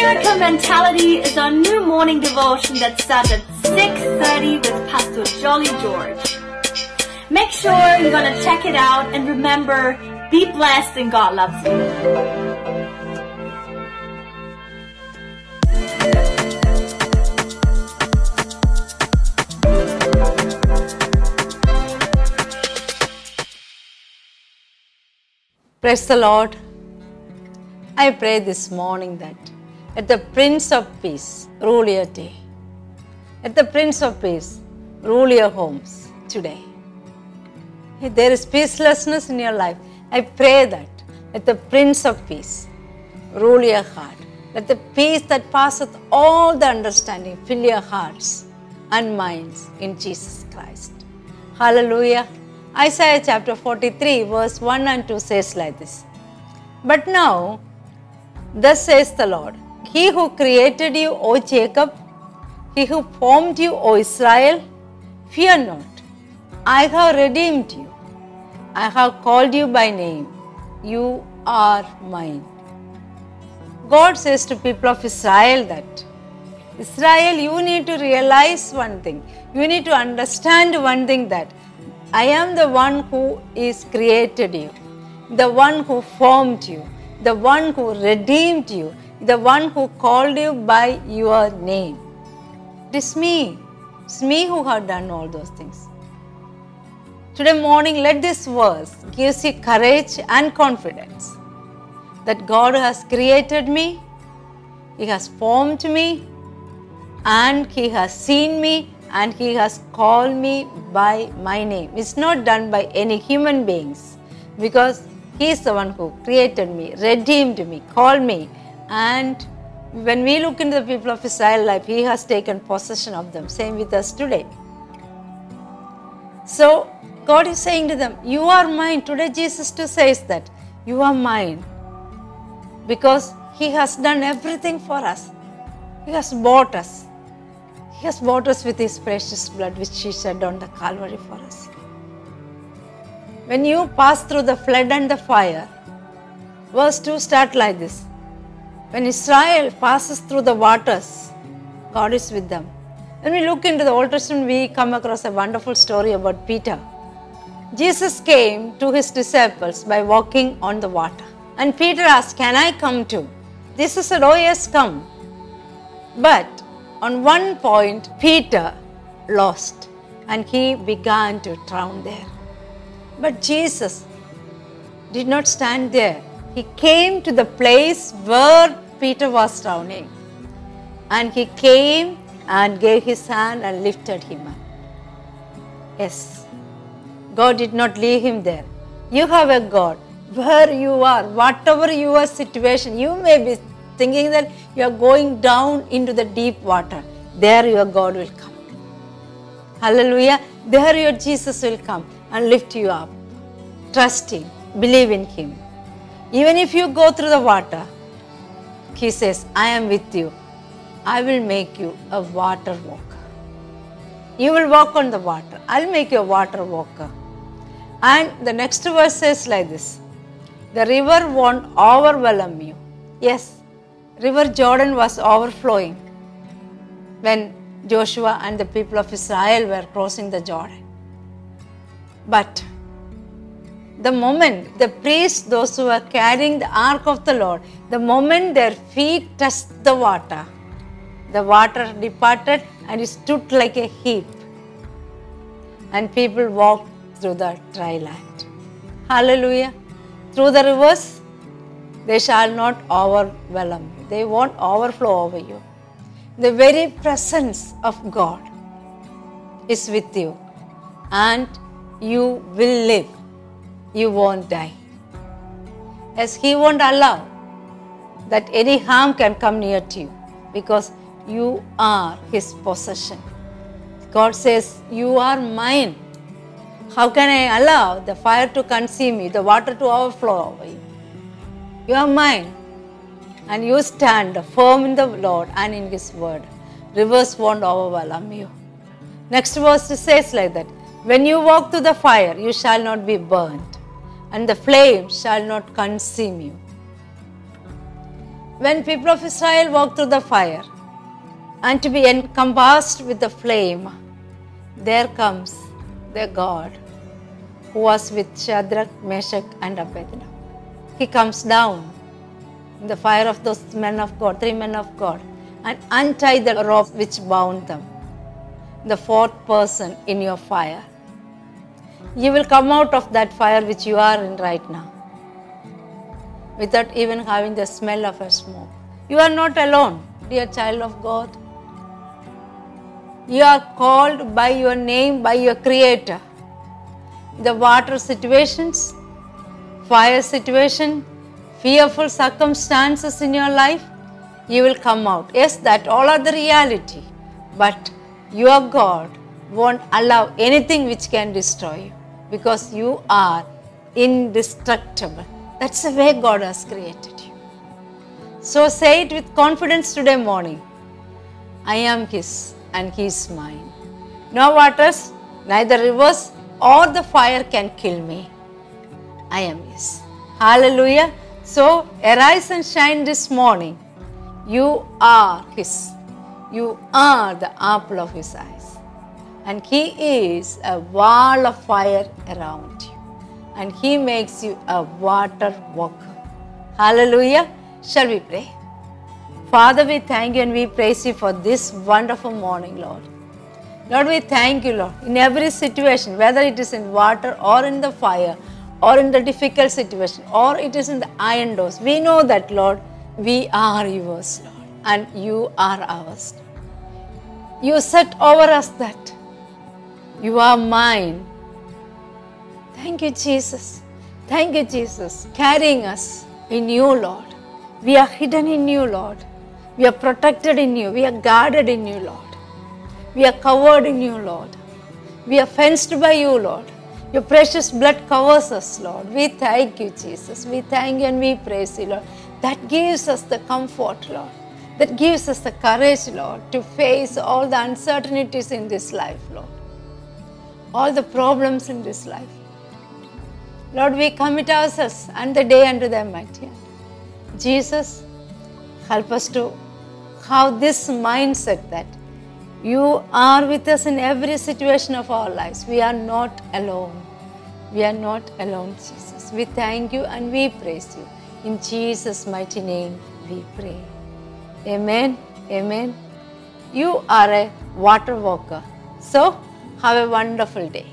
Miracle Mentality is our new morning devotion that starts at 6:30 with Pastor Jolly George. Make sure you're going to check it out, and remember, be blessed and God loves you. Praise the Lord. I pray this morning that let the Prince of Peace rule your day. Let the Prince of Peace rule your homes today. If there is peacelessness in your life, I pray that let the Prince of Peace rule your heart. Let the peace that passeth all the understanding fill your hearts and minds in Jesus Christ. Hallelujah. Isaiah chapter 43 verse 1 and 2 says like this. But now, thus says the Lord, He who created you, O Jacob, He who formed you, O Israel, fear not. I have redeemed you. I have called you by name. You are mine. God says to people of Israel that, Israel, you need to realize one thing. You need to understand one thing, that I am the one who is created you, the one who formed you, the one who redeemed you, the one who called you by your name. It is me. It's me who have done all those things. Today morning, let this verse give you courage and confidence that God has created me, He has formed me, and He has seen me, and He has called me by my name. It's not done by any human beings, because He is the one who created me, redeemed me, called me. And when we look into the people of Israel life, He has taken possession of them. Same with us today. So God is saying to them, you are mine. Today Jesus too says that, you are mine. Because He has done everything for us. He has bought us. He has bought us with His precious blood, which He shed on the Calvary for us. When you pass through the flood and the fire, verse 2 starts like this. When Israel passes through the waters, God is with them. When we look into the Old Testament, we come across a wonderful story about Peter. Jesus came to His disciples by walking on the water. And Peter asked, can I come too? Jesus said, oh yes, come. But on one point, Peter lost and he began to drown there. But Jesus did not stand there. He came to the place where Peter was drowning. And He came and gave His hand and lifted him up. Yes, God did not leave him there. You have a God. Where you are, whatever your situation, you may be thinking that you are going down into the deep water. There your God will come. Hallelujah. There your Jesus will come and lift you up. Trust Him. Believe in Him. Even if you go through the water, He says, I am with you. I will make you a water walker. You will walk on the water. I'll make you a water walker. And the next verse says like this. The river won't overwhelm you. Yes, River Jordan was overflowing when Joshua and the people of Israel were crossing the Jordan. But the moment the priests, those who were carrying the ark of the Lord, the moment their feet touched the water departed and it stood like a heap. And people walked through the dry land. Hallelujah. Through the rivers, they shall not overwhelm you. They won't overflow over you. The very presence of God is with you. And you will live. You won't die. As He won't allow that any harm can come near to you, because you are His possession. God says, you are mine. How can I allow the fire to consume you, the water to overflow over you? You are mine. And you stand firm in the Lord and in His word. Rivers won't overwhelm you. Next verse says like that. When you walk through the fire, you shall not be burnt, and the flame shall not consume you. when people of Israel walked through the fire and to be encompassed with the flame, there comes the God who was with Shadrach, Meshach and Abednego. He comes down in the fire of those men of God, 3 men of God, and untie the rope which bound them. The 4th person in your fire. You will come out of that fire which you are in right now, without even having the smell of a smoke. You are not alone, dear child of God. You are called by your name, by your Creator. The water situations, fire situation, fearful circumstances in your life, you will come out. Yes, that all are the reality. But your God won't allow anything which can destroy you, because you are indestructible. That's the way God has created you. So say it with confidence today morning. I am His and He is mine. No waters, neither rivers or the fire can kill me. I am His. Hallelujah. So arise and shine this morning. You are His. You are the apple of His eyes. And He is a wall of fire around you. And He makes you a water walker. Hallelujah. Shall we pray? Father, we thank you and we praise you for this wonderful morning, Lord. Lord, we thank you, Lord, in every situation, whether it is in water or in the fire or in the difficult situation or it is in the iron doors. We know that, Lord, we are yours, Lord, and you are ours. You set over us that you are mine. Thank you, Jesus. Thank you, Jesus, carrying us in you, Lord. We are hidden in you, Lord. We are protected in you. We are guarded in you, Lord. We are covered in you, Lord. We are fenced by you, Lord. Your precious blood covers us, Lord. We thank you, Jesus. We thank you and we praise you, Lord. That gives us the comfort, Lord. That gives us the courage, Lord, to face all the uncertainties in this life, Lord. All the problems in this life. Lord, we commit ourselves and the day unto thy mighty hand. Jesus, help us to have this mindset that you are with us in every situation of our lives. We are not alone. We are not alone, Jesus. We thank you and we praise you. In Jesus' mighty name we pray. Amen. Amen. You are a water walker. So, have a wonderful day.